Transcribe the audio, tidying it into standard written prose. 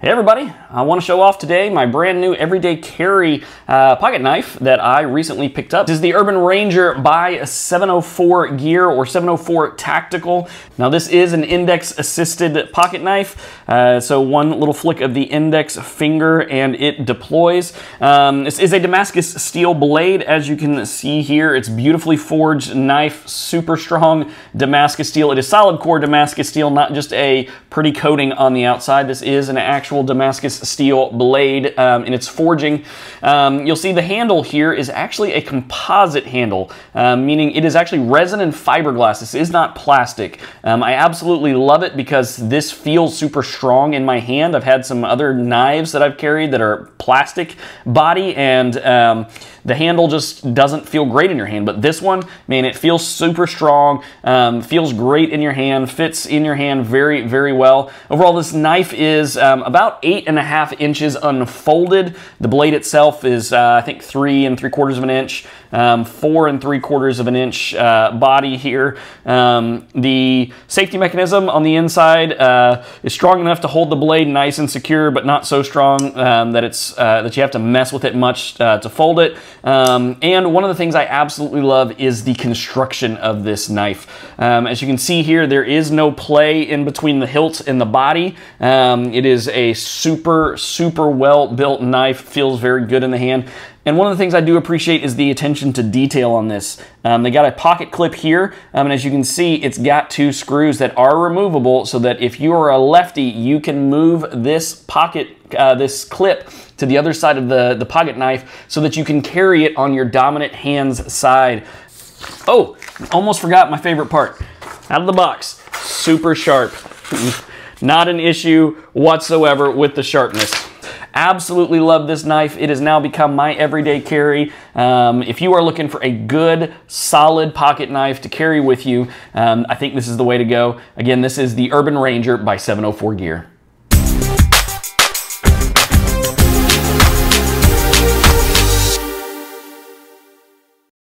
Hey everybody, I want to show off today my brand new everyday carry pocket knife that I recently picked up. This is the Urban Ranger by 704 Gear or 704 Tactical. Now this is an index assisted pocket knife. So one little flick of the index finger and it deploys. This is a Damascus steel blade. As you can see here, it's beautifully forged knife, super strong Damascus steel. It is solid core Damascus steel, not just a pretty coating on the outside. This is an actual Damascus steel blade in its forging. You'll see the handle here is actually a composite handle, meaning it is actually resin and fiberglass. This is not plastic. I absolutely love it because this feels super strong in my hand. I've had some other knives that I've carried that are plastic body, and the handle just doesn't feel great in your hand. But this one, man, it feels super strong, feels great in your hand, fits in your hand very, very well. Overall, this knife is about 8.5 inches unfolded. The blade itself is, I think, 3 3/4 of an inch, 4 3/4 of an inch body here. The safety mechanism on the inside is strong enough to hold the blade nice and secure, but not so strong that you have to mess with it much to fold it. And one of the things I absolutely love is the construction of this knife. As you can see here, there is no play in between the hilt and the body. It is a super, super well-built knife, feels very good in the hand. And one of the things I do appreciate is the attention to detail on this. They got a pocket clip here, and as you can see, it's got 2 screws that are removable so that if you are a lefty, you can move this pocket, this clip to the other side of the pocket knife so that you can carry it on your dominant hand's side. Oh, almost forgot my favorite part. Out of the box, super sharp. Not an issue whatsoever with the sharpness. Absolutely love this knife. It has now become my everyday carry. If you are looking for a good, solid pocket knife to carry with you, I think this is the way to go. Again, this is the Urban Ranger by 704 Gear.